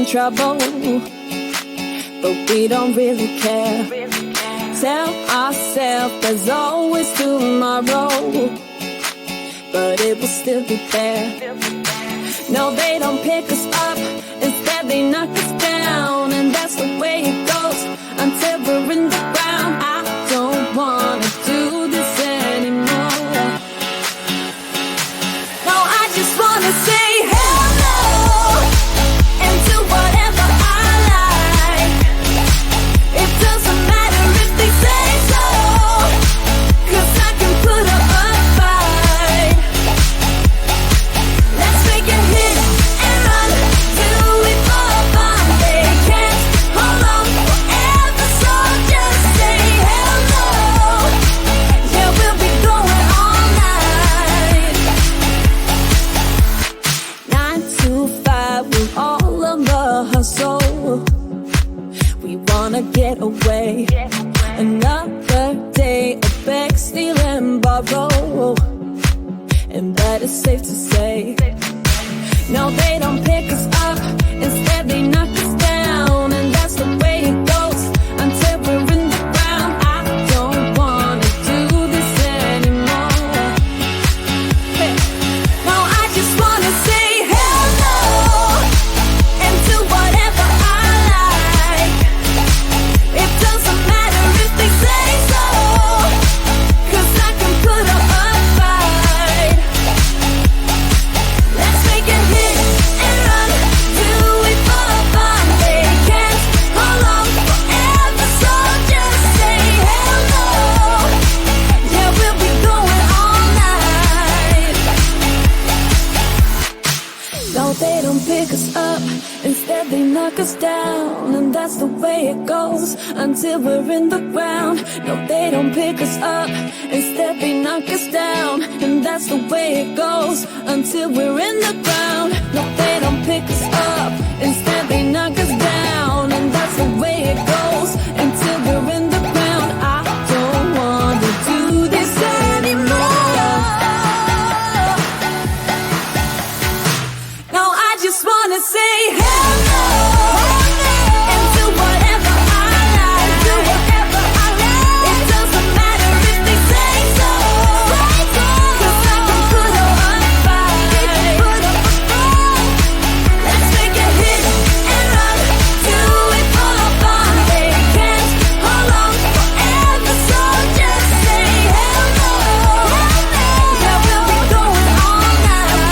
in trouble, but we don't really care. Tell ourselves there's always tomorrow, but it will still be there. No, they don't pick us up, instead they knock us down, and that's the way it goes until we're in the ground. I don't wanna do this anymore. No, I just wanna say hello and do whatever I like. It doesn't matter if they say so, 'cause I can put up a fight. Let's make a hit and run till we fall apart. They can't hold on forever, so just say hello. Yeah, we'll be going all night. 9 to 5, we're all on the hustle. We wanna get away. Another day of beg, steal and borrow, and that is safe to say. No, they don't pick us up, instead they knock us down, and that's the way it goes until we're in the ground. I don't wanna do this anymore. Hey. No, I just wanna say hello and do whatever I like. It doesn't matter if they say so, 'cause I can put up a fight. Let's make a hit and run till we fall apart. They can't hold on forever, so just say hello. Yeah, we'll be going all night. No, they don't pick us up, instead they knock us down, and that's the way it goes until we're in the ground. No, they don't pick us up, instead they knock us down, and that's the way it goes until we're in the ground. No, they don't pick us up, instead they knock us down, and that's the way it goes until we're in the ground. I don't want to do this anymore. No, I just wanna say hello and do whatever I like. Do whatever I like. It doesn't matter if they say so, 'cause I can put up a fight. Let's make a hit and run till we fall apart. They can't hold on forever, so just say hello. Yeah, we'll be going all night.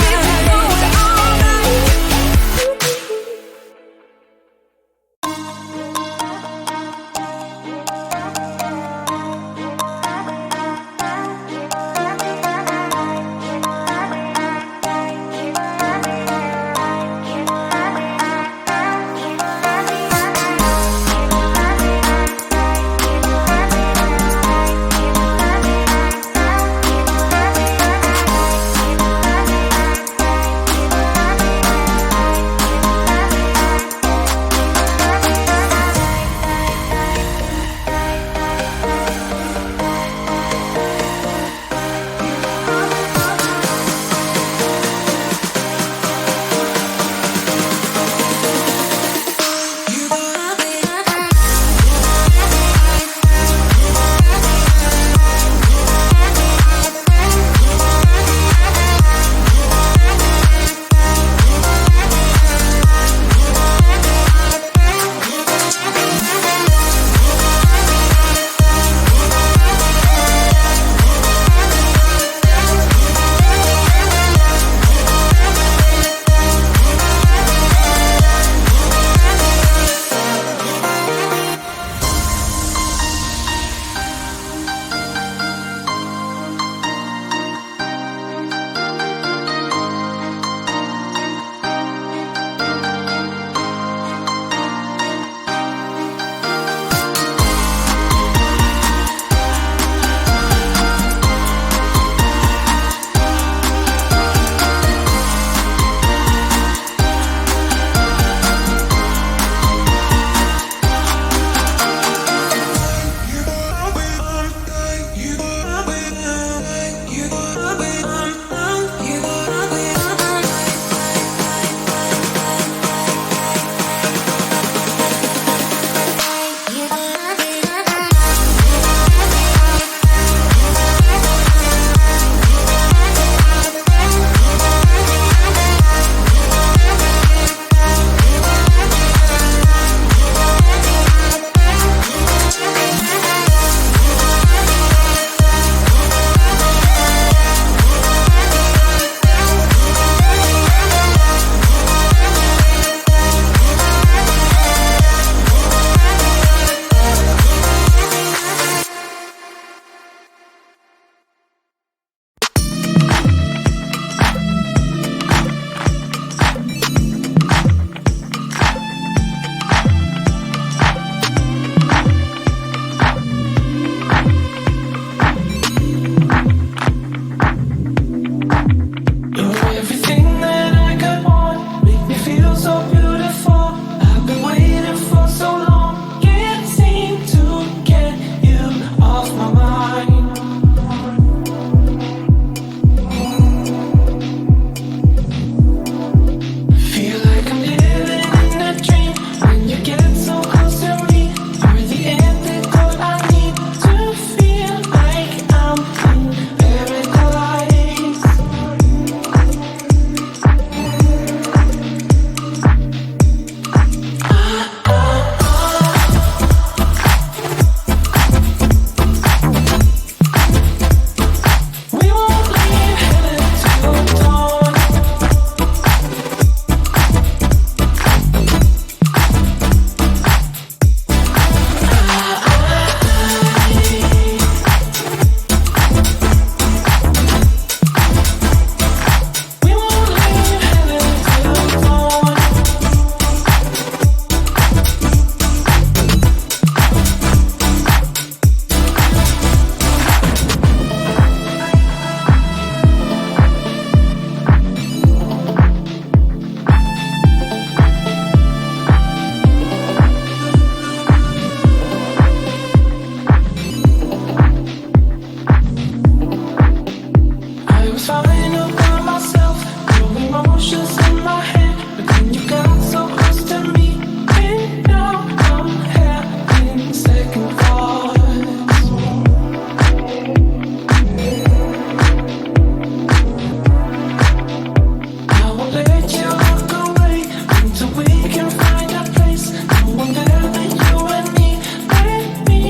we can find a place. No one better than you and me. Let me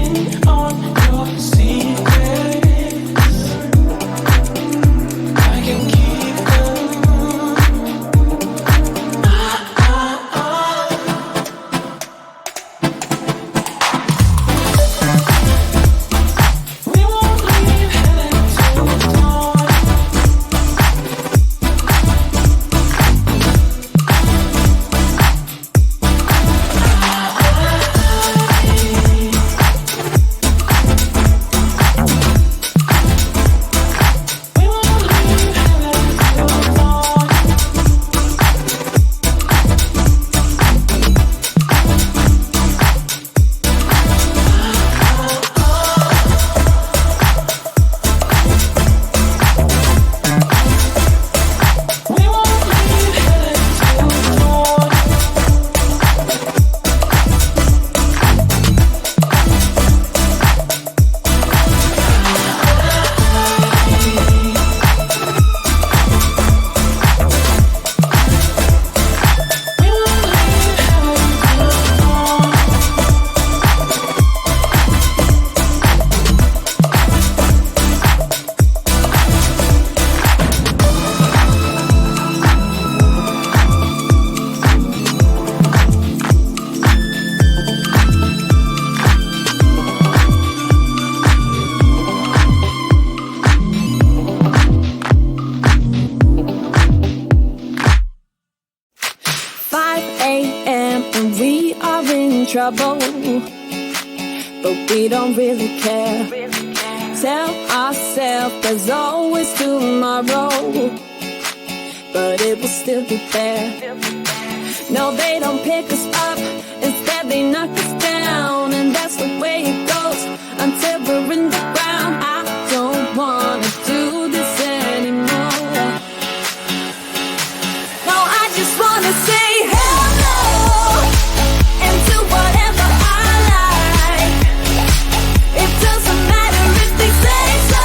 in on your secrets. I can keep them. We won't leave heaven till dawn. We won't leave heaven till dawn. We won't leave heaven till dawn. We won't leave heaven till dawn. Five a.m. and we are in trouble, but we don't really care. Tell ourselves there's always tomorrow, but it will still be there. No, they don't pick us up, instead they knock us down, and that's the way it goes until we're in the ground. I don't wanna do this anymore. No, I just wanna say hello and do whatever I like. It doesn't matter if they say so,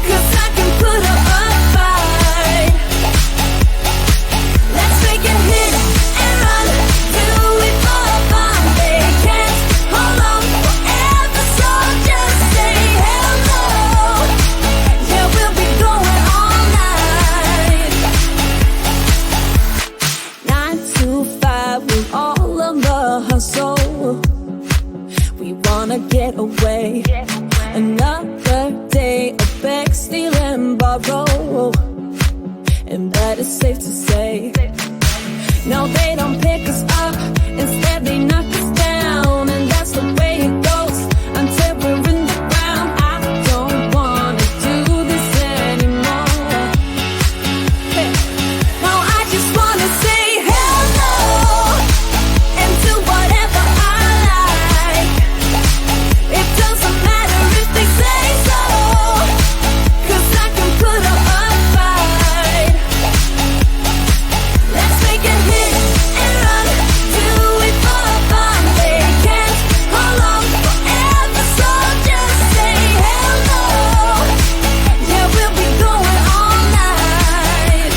'cause I can put up a fight. Let's make a hit and run, do it for fun. They can't hold on forever, so just say hello. Yeah, we'll be going all night. 9 to 5, we're all on the hustle. We wanna get away. Another day of beg, steal and borrow, and that is safe to say. No, they don't pick us up, instead they knock us down, and that's the way it goes until we're in the ground. I don't wanna do this anymore. Hey. No, I just wanna say hello and do whatever I like. It doesn't matter if they say so, 'cause I can put up a fight. Let's make a hit and run, do it for fun. They can't hold on forever, so just say hello. Yeah, we'll be going all night.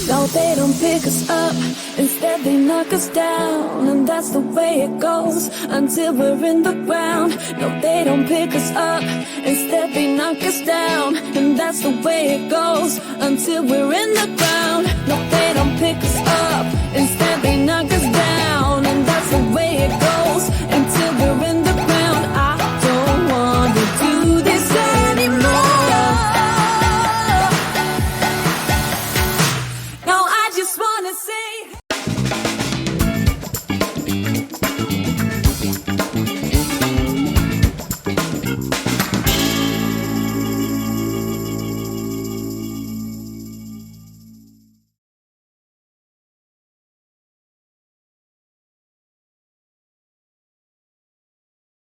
No, they don't pick us up, instead they knock us down, and that's the way it goes until we're in the ground. No, they don't pick us up, instead they knock us down, and that's the way it goes until we're in the ground. No, they don't pick us up, instead they knock us down, and that's the way it goes until we're in the ground. I don't wanna do this anymore. No, I just wanna say